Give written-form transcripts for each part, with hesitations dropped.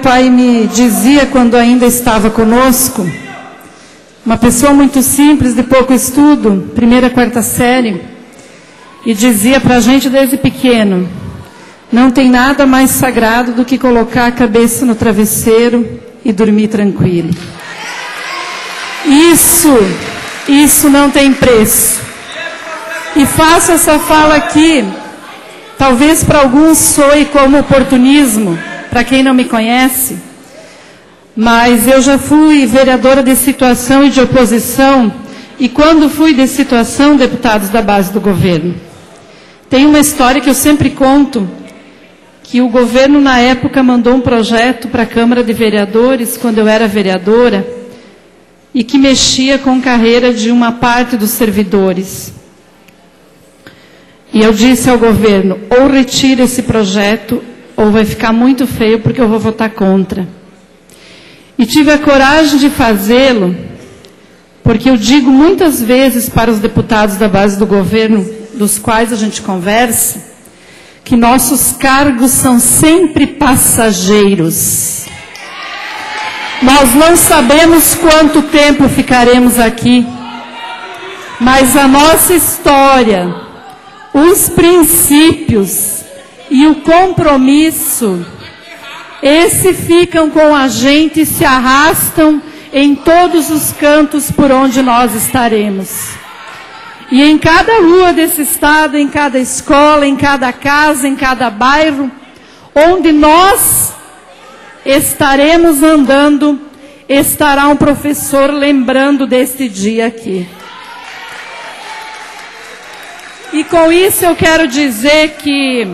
pai me dizia quando ainda estava conosco, uma pessoa muito simples, de pouco estudo, primeira, quarta série, e dizia para a gente desde pequeno: não tem nada mais sagrado do que colocar a cabeça no travesseiro e dormir tranquilo. Isso não tem preço. E faço essa fala aqui, talvez para alguns soe como oportunismo, para quem não me conhece, mas eu já fui vereadora de situação e de oposição, e quando fui de situação, deputados da base do governo. Tem uma história que eu sempre conto, que o governo na época mandou um projeto para a Câmara de Vereadores, quando eu era vereadora, e que mexia com a carreira de uma parte dos servidores. E eu disse ao governo: ou retira esse projeto, ou vai ficar muito feio, porque eu vou votar contra. E tive a coragem de fazê-lo, porque eu digo muitas vezes para os deputados da base do governo, dos quais a gente conversa, que nossos cargos são sempre passageiros. Nós não sabemos quanto tempo ficaremos aqui, mas a nossa história, os princípios e o compromisso, esses ficam com a gente e se arrastam em todos os cantos por onde nós estaremos. E em cada rua desse estado, em cada escola, em cada casa, em cada bairro, onde nós estaremos andando, estará um professor lembrando deste dia aqui. E com isso eu quero dizer que,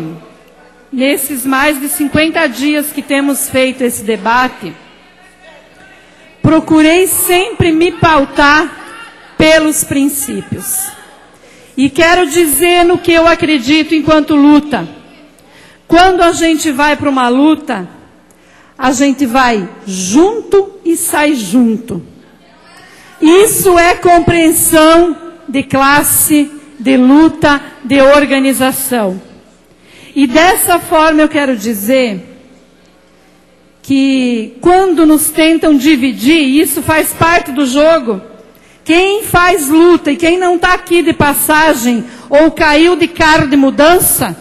nesses mais de 50 dias que temos feito esse debate, procurei sempre me pautar pelos princípios. E quero dizer no que eu acredito enquanto luta. Quando a gente vai para uma luta, a gente vai junto e sai junto. Isso é compreensão de classe, de luta, de organização. E dessa forma eu quero dizer que quando nos tentam dividir, isso faz parte do jogo. Quem faz luta e quem não está aqui de passagem ou caiu de carro de mudança,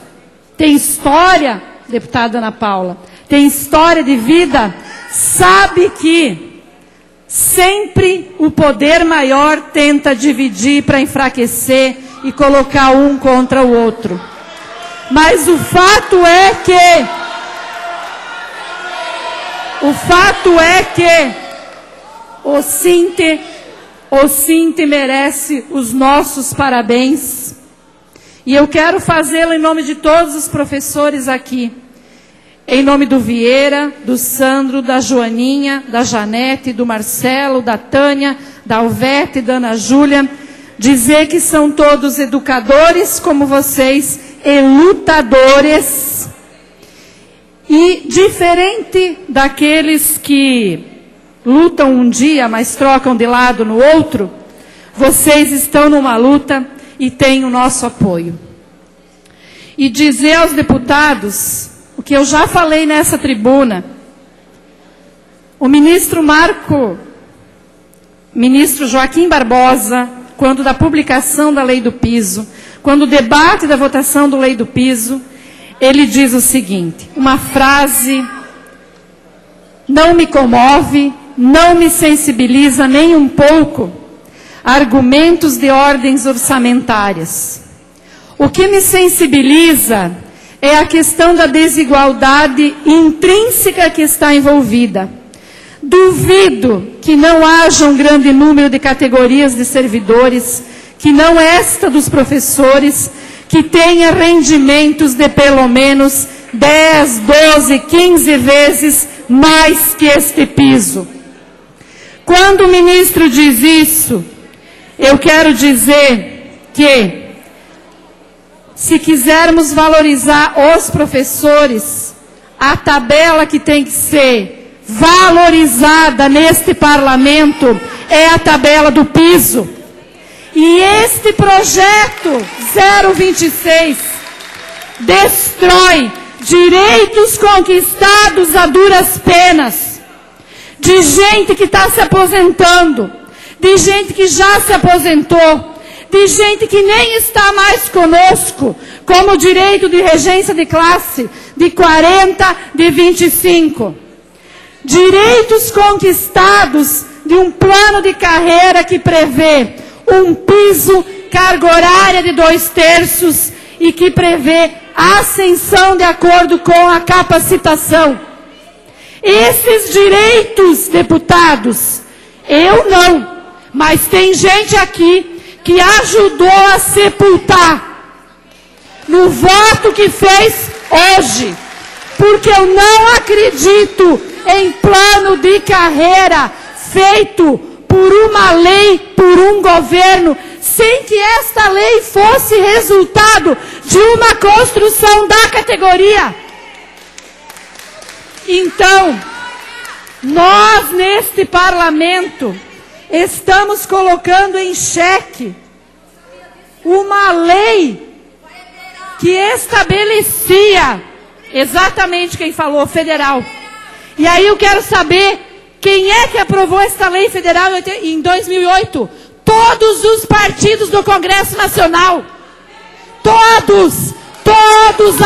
tem história, deputada Ana Paula, tem história de vida, sabe que sempre o poder maior tenta dividir para enfraquecer e colocar um contra o outro. Mas o fato é que o Sinte merece os nossos parabéns. E eu quero fazê-lo em nome de todos os professores aqui. Em nome do Vieira, do Sandro, da Joaninha, da Janete, do Marcelo, da Tânia, da Alvete, da Ana Júlia, dizer que são todos educadores como vocês e lutadores. E diferente daqueles que lutam um dia, mas trocam de lado no outro, vocês estão numa luta e têm o nosso apoio. E dizer aos deputados o que eu já falei nessa tribuna: o ministro Joaquim Barbosa, quando da publicação da lei do piso, quando o debate da votação da lei do piso, ele diz o seguinte, uma frase não me comove, não me sensibiliza nem um pouco: argumentos de ordens orçamentárias. O que me sensibiliza é a questão da desigualdade intrínseca que está envolvida. Duvido que não haja um grande número de categorias de servidores, que não esta dos professores, que tenha rendimentos de pelo menos 10, 12, 15 vezes mais que este piso. Quando o ministro diz isso, eu quero dizer que, se quisermos valorizar os professores, a tabela que tem que ser valorizada neste parlamento é a tabela do piso. E este projeto 026 destrói direitos conquistados a duras penas, de gente que está se aposentando, de gente que já se aposentou, de gente que nem está mais conosco, como o direito de regência de classe de 40, de 25. Direitos conquistados de um plano de carreira que prevê um piso, carga horária de 2/3 e que prevê ascensão de acordo com a capacitação. Esses direitos, deputados, eu não, mas tem gente aqui que ajudou a sepultar no voto que fez hoje, porque eu não acredito em plano de carreira feito por uma lei, por um governo, sem que esta lei fosse resultado de uma construção da categoria. Então, nós neste parlamento estamos colocando em xeque uma lei que estabelecia, exatamente quem falou, federal. E aí eu quero saber quem é que aprovou esta lei federal em 2008? Todos os partidos do Congresso Nacional. Todos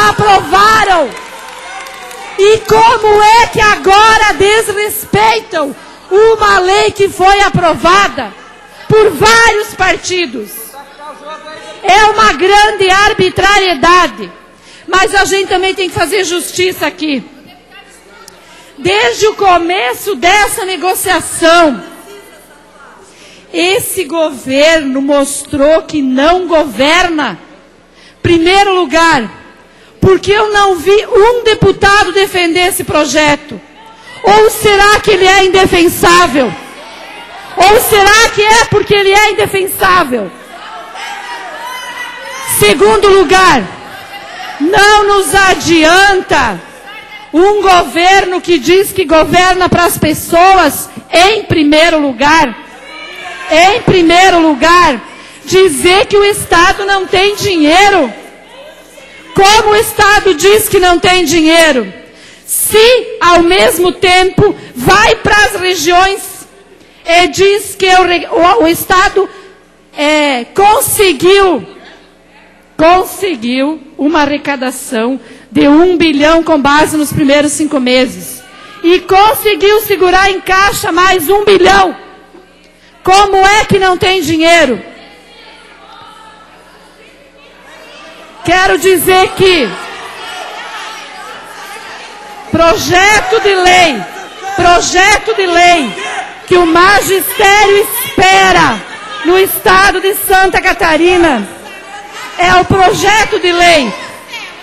aprovaram. E como é que agora desrespeitam uma lei que foi aprovada por vários partidos? É uma grande arbitrariedade. Mas a gente também tem que fazer justiça aqui. Desde o começo dessa negociação, esse governo mostrou que não governa. Primeiro lugar, porque eu não vi um deputado defender esse projeto. Ou será que ele é indefensável? Ou será que é porque ele é indefensável? Segundo lugar, não nos adianta um governo que diz que governa para as pessoas, em primeiro lugar, dizer que o Estado não tem dinheiro. Como o Estado diz que não tem dinheiro? Se, ao mesmo tempo, vai para as regiões e diz que o Estado conseguiu uma arrecadação de 1 bilhão com base nos primeiros 5 meses. E conseguiu segurar em caixa mais 1 bilhão. Como é que não tem dinheiro? Quero dizer que projeto de lei que o magistério espera no estado de Santa Catarina é o projeto de lei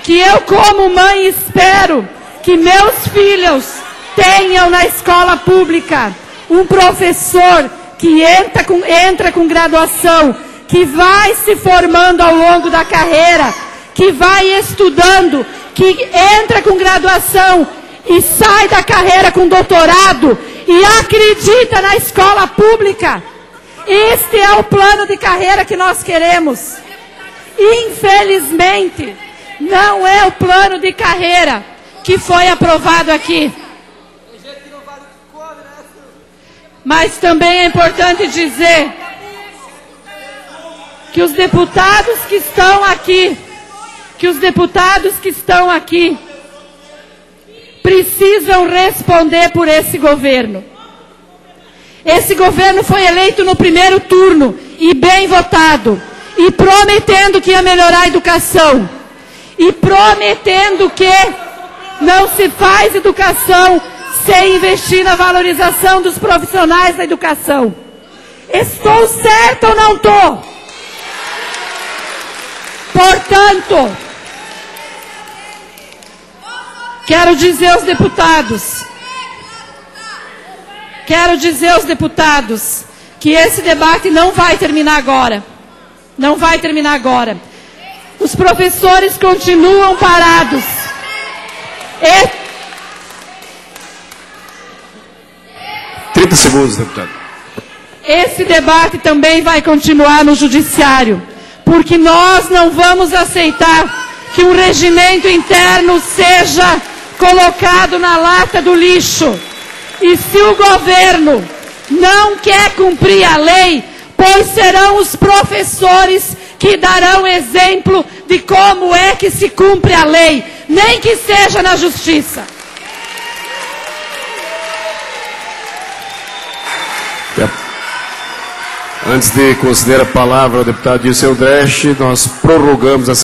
que eu, como mãe, espero que meus filhos tenham na escola pública um professor que entra com graduação, que vai se formando ao longo da carreira, que vai estudando, que entra com graduação e sai da carreira com doutorado e acredita na escola pública. Este é o plano de carreira que nós queremos. Infelizmente, não é o plano de carreira que foi aprovado aqui. Mas também é importante dizer que os deputados que estão aqui, precisam responder por esse governo. Esse governo foi eleito no primeiro turno e bem votado, e prometendo que ia melhorar a educação, e prometendo que não se faz educação sem investir na valorização dos profissionais da educação. Estou certo ou não estou? Portanto, quero dizer aos deputados que esse debate não vai terminar agora. Não vai terminar agora. Os professores continuam parados. 30 segundos, deputado. Esse debate também vai continuar no judiciário, porque nós não vamos aceitar que um regimento interno seja colocado na lata do lixo. E se o governo não quer cumprir a lei, pois serão os professores que darão exemplo de como é que se cumpre a lei, nem que seja na justiça. Antes de conceder a palavra ao deputado Dirceu Dresch, nós prorrogamos a